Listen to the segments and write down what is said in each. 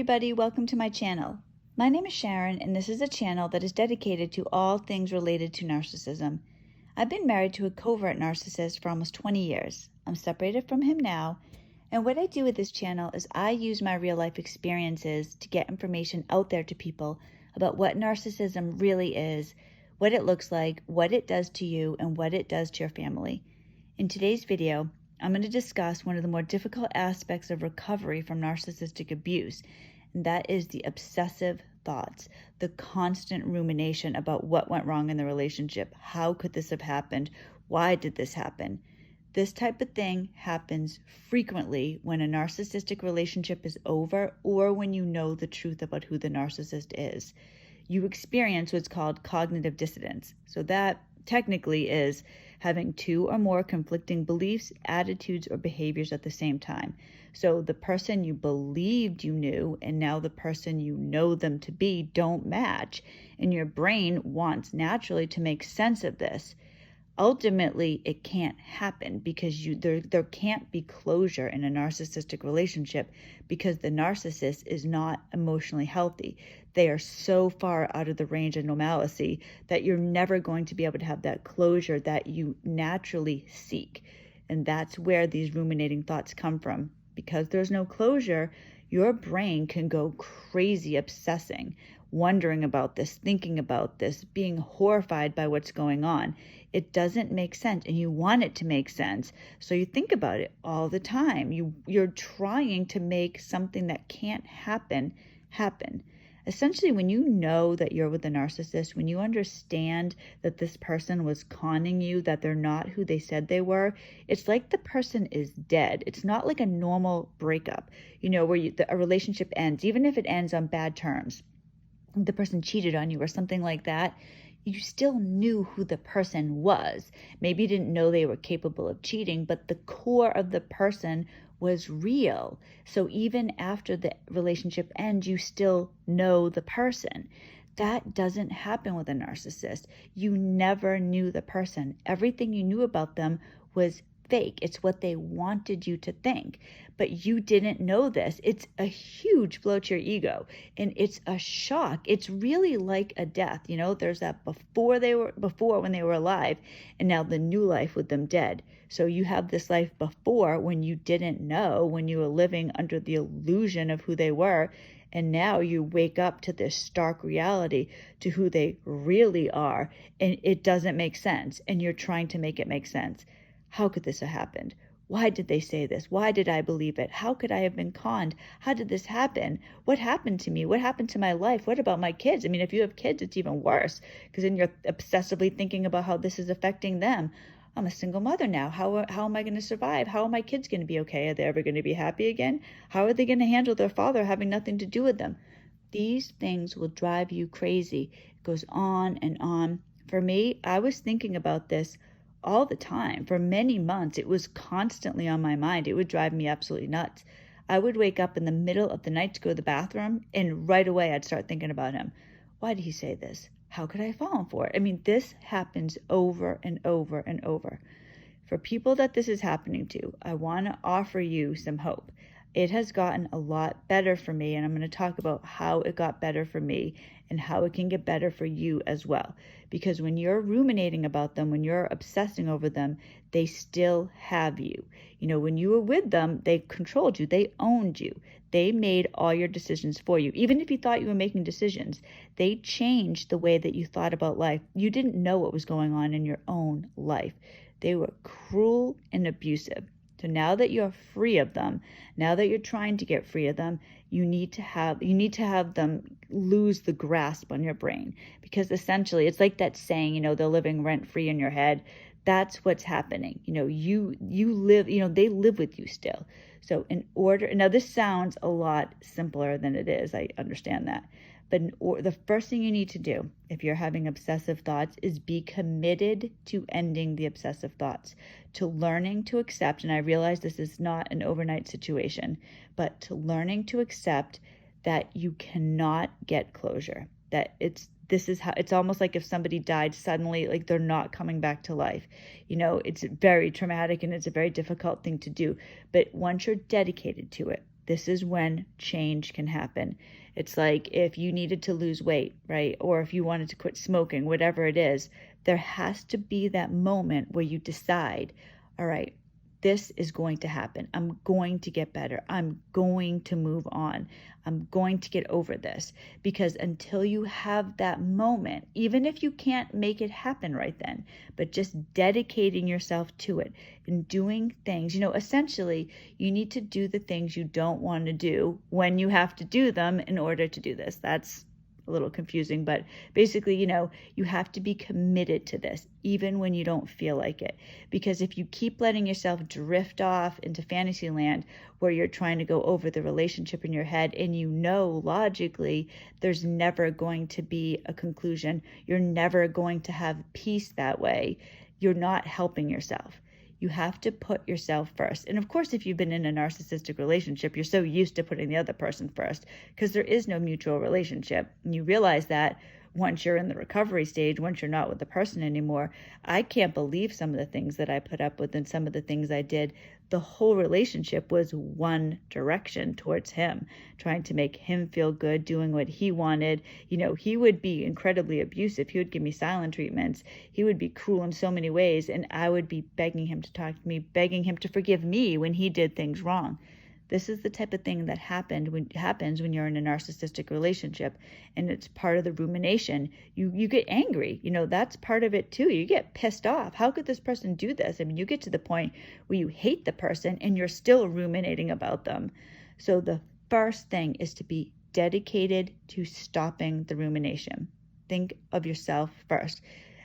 everybody, welcome to my channel. My name is Sharon and this is a channel that is dedicated to all things related to narcissism. I've been married to a covert narcissist for almost 20 years. I'm separated from him now, and what I do with this channel is I use my real life experiences to get information out there to people about what narcissism really is, what it looks like, what it does to you, and what it does to your family. In today's video, I'm going to discuss one of the more difficult aspects of recovery from narcissistic abuse, and that is the obsessive thoughts, the constant rumination about what went wrong in the relationship. How could this have happened? Why did this happen? This type of thing happens frequently when a narcissistic relationship is over or when you know the truth about who the narcissist is. You experience what's called cognitive dissonance. So that technically is having two or more conflicting beliefs, attitudes, or behaviors at the same time. So the person you believed you knew and now the person you know them to be don't match, and your brain wants naturally to make sense of this. Ultimately, it can't happen because there can't be closure in a narcissistic relationship because the narcissist is not emotionally healthy. They are so far out of the range of normalcy that you're never going to be able to have that closure that you naturally seek. And that's where these ruminating thoughts come from. Because there's no closure, your brain can go crazy obsessing, wondering about this, thinking about this, being horrified by what's going on. It doesn't make sense, and you want it to make sense. So you think about it all the time. You're trying to make something that can't happen. Essentially, when you know that you're with a narcissist, when you understand that this person was conning you, that they're not who they said they were, it's like the person is dead. It's not like a normal breakup, where a relationship ends, even if it ends on bad terms. The person cheated on you or something like that, you still knew who the person was. Maybe you didn't know they were capable of cheating, but the core of the person was real. So even after the relationship ends, you still know the person. That doesn't happen with a narcissist. You never knew the person. Everything you knew about them was fake. It's what they wanted you to think, but you didn't know this. It's a huge blow to your ego, and it's a shock. It's really like a death. There's that before when they were alive, and now the new life with them dead. So you have this life before when you didn't know, when you were living under the illusion of who they were, and now you wake up to this stark reality to who they really are, and it doesn't make sense, and you're trying to make it make sense. How could this have happened? Why did they say this? Why did I believe it? How could I have been conned? How did this happen? What happened to me? What happened to my life? What about my kids? I mean, if you have kids, it's even worse because then you're obsessively thinking about how this is affecting them. I'm a single mother now. How am I going to survive? How are my kids going to be okay? Are they ever going to be happy again? How are they going to handle their father having nothing to do with them? These things will drive you crazy. It goes on and on. For me, I was thinking about this all the time. For many months, it was constantly on my mind. It would drive me absolutely nuts. I would wake up in the middle of the night to go to the bathroom, and right away I'd start thinking about him. Why did he say this? How could I have fallen for it? I mean, this happens over and over and over. For people that this is happening to, I want to offer you some hope. It has gotten a lot better for me, and I'm going to talk about how it got better for me and how it can get better for you as well. Because when you're ruminating about them, when you're obsessing over them, they still have you. When you were with them, they controlled you. They owned you. They made all your decisions for you. Even if you thought you were making decisions, they changed the way that you thought about life. You didn't know what was going on in your own life. They were cruel and abusive. So now that you're free of them, now that you're trying to get free of them, you need to have them lose the grasp on your brain, because essentially it's like that saying, they're living rent free in your head. That's what's happening. You live, they live with you still. So now this sounds a lot simpler than it is. I understand that. But the first thing you need to do if you're having obsessive thoughts is be committed to ending the obsessive thoughts, to learning to accept, and I realize this is not an overnight situation, but to learning to accept that you cannot get closure, that it's almost like if somebody died suddenly, like they're not coming back to life. It's very traumatic and it's a very difficult thing to do. But once you're dedicated to it, this is when change can happen. It's like if you needed to lose weight, right? Or if you wanted to quit smoking, whatever it is, there has to be that moment where you decide, all right, this is going to happen. I'm going to get better. I'm going to move on. I'm going to get over this. Because until you have that moment, even if you can't make it happen right then, but just dedicating yourself to it and doing things, essentially you need to do the things you don't want to do when you have to do them in order to do this. That's a little confusing, but basically, you have to be committed to this, even when you don't feel like it. Because if you keep letting yourself drift off into fantasy land where you're trying to go over the relationship in your head, and logically, there's never going to be a conclusion. You're never going to have peace that way. You're not helping yourself. You have to put yourself first. And of course, if you've been in a narcissistic relationship, you're so used to putting the other person first because there is no mutual relationship. And you realize that once you're in the recovery stage, once you're not with the person anymore. I can't believe some of the things that I put up with and some of the things I did. The whole relationship was one direction towards him, trying to make him feel good, doing what he wanted. He would be incredibly abusive. He would give me silent treatments. He would be cruel in so many ways. And I would be begging him to talk to me, begging him to forgive me when he did things wrong. This is the type of thing that happens when you're in a narcissistic relationship, and it's part of the rumination. You get angry. That's part of it too. You get pissed off. How could this person do this? I mean, you get to the point where you hate the person and you're still ruminating about them. So the first thing is to be dedicated to stopping the rumination. Think of yourself first.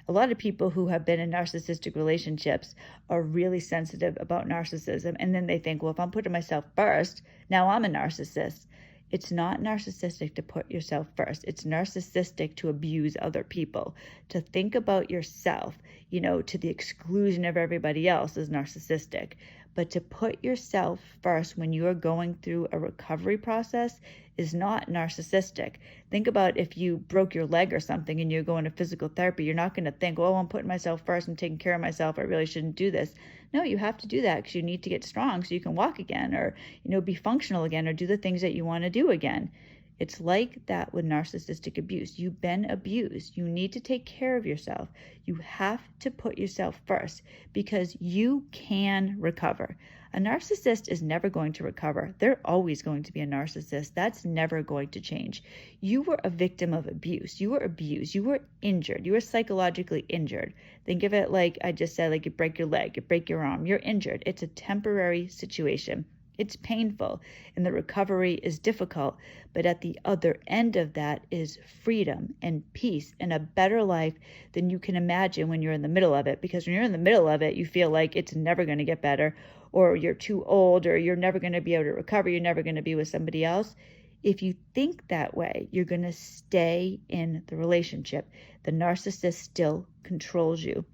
A lot of people who have been in narcissistic relationships are really sensitive about narcissism. And then they think, well, if I'm putting myself first, now I'm a narcissist. It's not narcissistic to put yourself first. It's narcissistic to abuse other people. To think about yourself, to the exclusion of everybody else is narcissistic. But to put yourself first when you are going through a recovery process is not narcissistic. Think about if you broke your leg or something and you're going to physical therapy, you're not going to think, oh, I'm putting myself first, I'm taking care of myself, I really shouldn't do this. No, you have to do that because you need to get strong so you can walk again or, be functional again or do the things that you want to do again. It's like that with narcissistic abuse. You've been abused. You need to take care of yourself. You have to put yourself first because you can recover. A narcissist is never going to recover. They're always going to be a narcissist. That's never going to change. You were a victim of abuse. You were abused. You were injured. You were psychologically injured. Think of it like I just said, like you break your leg, you break your arm. You're injured. It's a temporary situation. It's painful and the recovery is difficult, but at the other end of that is freedom and peace and a better life than you can imagine when you're in the middle of it. Because when you're in the middle of it, you feel like it's never going to get better, or you're too old, or you're never going to be able to recover. You're never going to be with somebody else. If you think that way, you're going to stay in the relationship. The narcissist still controls you.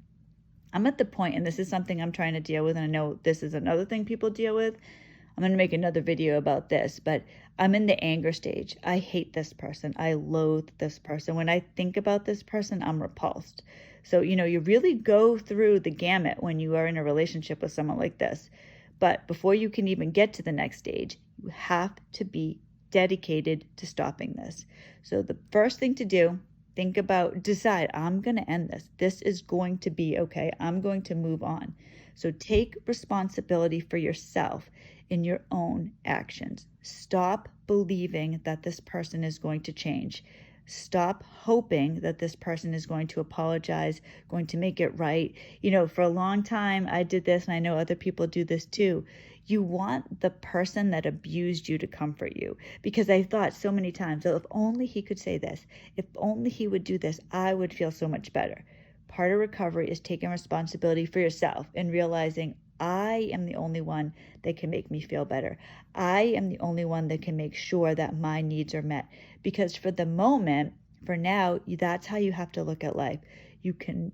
I'm at the point, and this is something I'm trying to deal with, and I know this is another thing people deal with. I'm going to make another video about this, but I'm in the anger stage. I hate this person. I loathe this person. When I think about this person, I'm repulsed. So, you really go through the gamut when you are in a relationship with someone like this. But before you can even get to the next stage, you have to be dedicated to stopping this. So the first thing to do, decide, I'm going to end this. This is going to be okay. I'm going to move on. So take responsibility for yourself in your own actions. Stop believing that this person is going to change. Stop hoping that this person is going to apologize, going to make it right. For a long time, I did this, and I know other people do this too. You want the person that abused you to comfort you, because I thought so many times, oh, if only he could say this, if only he would do this, I would feel so much better. Part of recovery is taking responsibility for yourself and realizing I am the only one that can make me feel better. I am the only one that can make sure that my needs are met. Because for the moment, for now, that's how you have to look at life.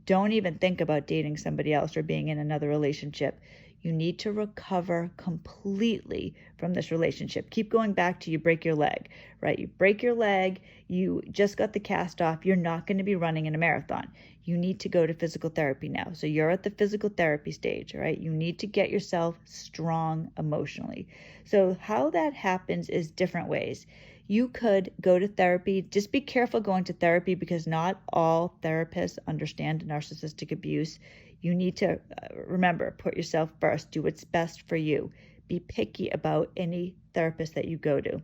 Don't even think about dating somebody else or being in another relationship. You need to recover completely from this relationship. Keep going back to you break your leg, right? You break your leg, you just got the cast off, you're not going to be running in a marathon. You need to go to physical therapy now. So you're at the physical therapy stage, right? You need to get yourself strong emotionally. So how that happens is different ways. You could go to therapy. Just be careful going to therapy because not all therapists understand narcissistic abuse. You need to remember, put yourself first. Do what's best for you. Be picky about any therapist that you go to.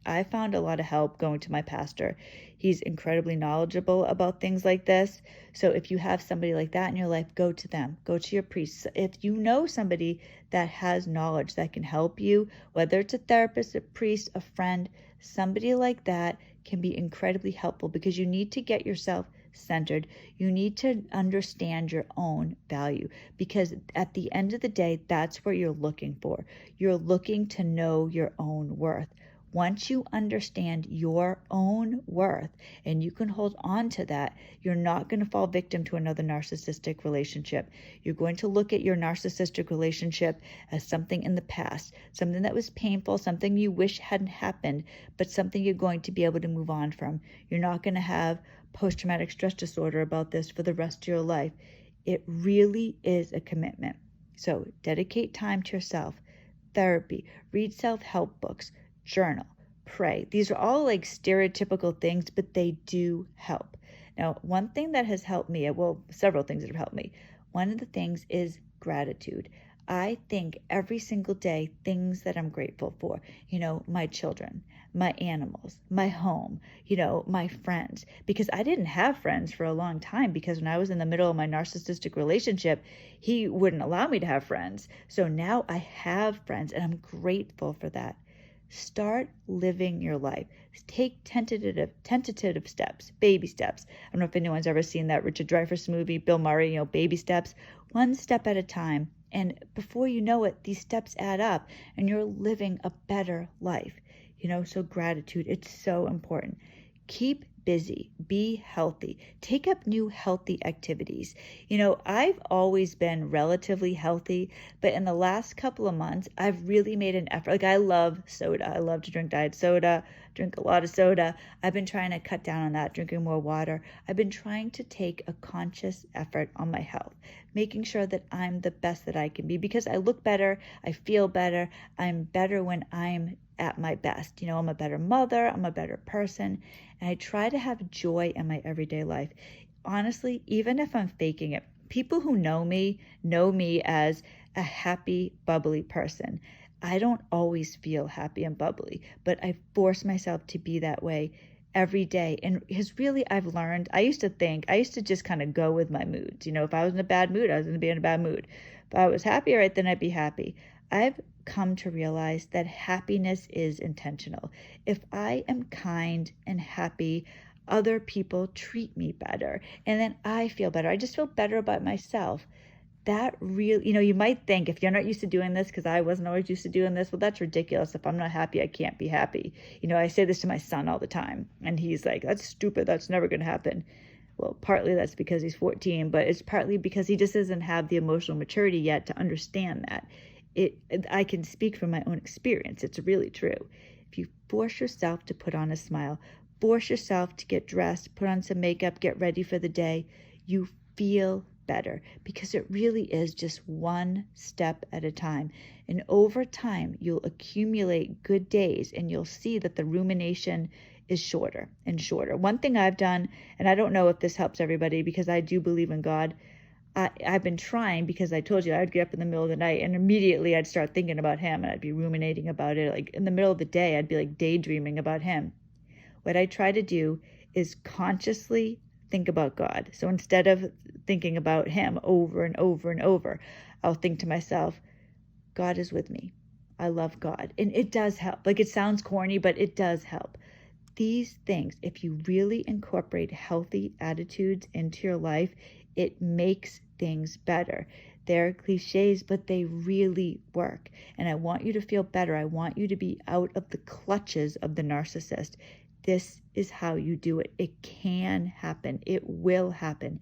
I found a lot of help going to my pastor. He's incredibly knowledgeable about things like this. So if you have somebody like that in your life, go to them. Go to your priest. If you know somebody that has knowledge that can help you, whether it's a therapist, a priest, a friend, somebody like that can be incredibly helpful because you need to get yourself centered. You need to understand your own value because at the end of the day, that's what you're looking for. You're looking to know your own worth. Once you understand your own worth and you can hold on to that, you're not going to fall victim to another narcissistic relationship. You're going to look at your narcissistic relationship as something in the past, something that was painful, something you wish hadn't happened, but something you're going to be able to move on from. You're not going to have post-traumatic stress disorder about this for the rest of your life. It really is a commitment. So dedicate time to yourself, therapy, read self-help books, journal, pray. These are all like stereotypical things, but they do help. Now, one thing that has helped me, well, several things that have helped me. One of the things is gratitude. I think every single day things that I'm grateful for, my children, my animals, my home, my friends, because I didn't have friends for a long time because when I was in the middle of my narcissistic relationship, he wouldn't allow me to have friends. So now I have friends and I'm grateful for that. Start living your life. Take tentative steps, baby steps. I don't know if anyone's ever seen that Richard Dreyfuss movie, Bill Murray, baby steps, one step at a time. And before you know it, these steps add up and you're living a better life. So gratitude, it's so important. Keep busy, be healthy, take up new healthy activities. I've always been relatively healthy, but in the last couple of months, I've really made an effort. Like I love soda. I love to drink diet soda, drink a lot of soda. I've been trying to cut down on that, drinking more water. I've been trying to take a conscious effort on my health, making sure that I'm the best that I can be because I look better, I feel better, I'm better when I'm at my best. I'm a better mother, I'm a better person, and I try to have joy in my everyday life. Honestly, even if I'm faking it, people who know me as a happy, bubbly person. I don't always feel happy and bubbly, but I force myself to be that way every day. And because really I've learned, I used to just kind of go with my moods. If I was in a bad mood, I was going to be in a bad mood. If I was happy, right, then I'd be happy. I've come to realize that happiness is intentional. If I am kind and happy, other people treat me better. And then I feel better. I just feel better about myself. That really, you might think if you're not used to doing this, because I wasn't always used to doing this, well, that's ridiculous. If I'm not happy, I can't be happy. I say this to my son all the time, and he's like, that's stupid. That's never going to happen. Well, partly that's because he's 14, but it's partly because he just doesn't have the emotional maturity yet to understand that. I can speak from my own experience. It's really true. If you force yourself to put on a smile, force yourself to get dressed, put on some makeup, get ready for the day, you feel better because it really is just one step at a time. And over time, you'll accumulate good days and you'll see that the rumination is shorter and shorter. One thing I've done, and I don't know if this helps everybody because I do believe in God, I've been trying because I told you I'd get up in the middle of the night and immediately I'd start thinking about him and I'd be ruminating about it. Like in the middle of the day, I'd be like daydreaming about him. What I try to do is consciously think about God. So instead of thinking about him over and over and over, I'll think to myself, God is with me. I love God. And it does help. Like it sounds corny, but it does help. These things, if you really incorporate healthy attitudes into your life, it makes things better. They're cliches, but they really work. And I want you to feel better. I want you to be out of the clutches of the narcissist. This is how you do it. It can happen. It will happen.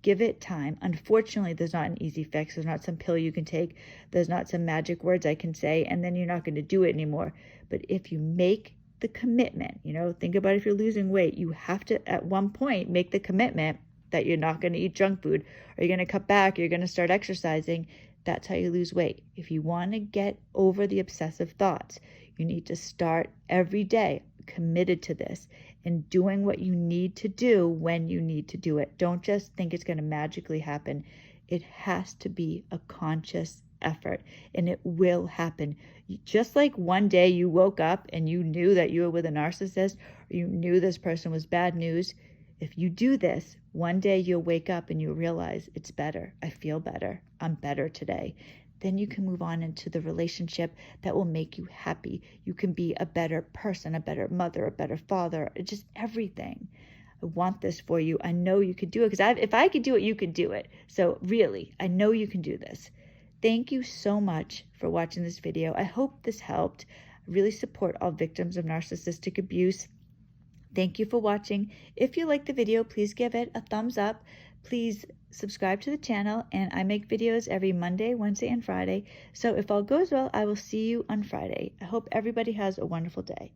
Give it time. Unfortunately, there's not an easy fix. There's not some pill you can take. There's not some magic words I can say, and then you're not going to do it anymore. But if you make the commitment, think about if you're losing weight, you have to, at one point, make the commitment that you're not going to eat junk food, or you're going to cut back, you're going to start exercising. That's how you lose weight. If you want to get over the obsessive thoughts, you need to start every day committed to this and doing what you need to do when you need to do it. Don't just think it's going to magically happen. It has to be a conscious effort, and it will happen. Just like one day you woke up and you knew that you were with a narcissist, or you knew this person was bad news, if you do this, one day you'll wake up and you'll realize it's better. I feel better. I'm better today. Then you can move on into the relationship that will make you happy. You can be a better person, a better mother, a better father, just everything. I want this for you. I know you could do it, because if I could do it, you could do it. So really, I know you can do this. Thank you so much for watching this video. I hope this helped. I really support all victims of narcissistic abuse. Thank you for watching. If you liked the video, please give it a thumbs up. Please subscribe to the channel, and I make videos every Monday, Wednesday, and Friday. So if all goes well, I will see you on Friday. I hope everybody has a wonderful day.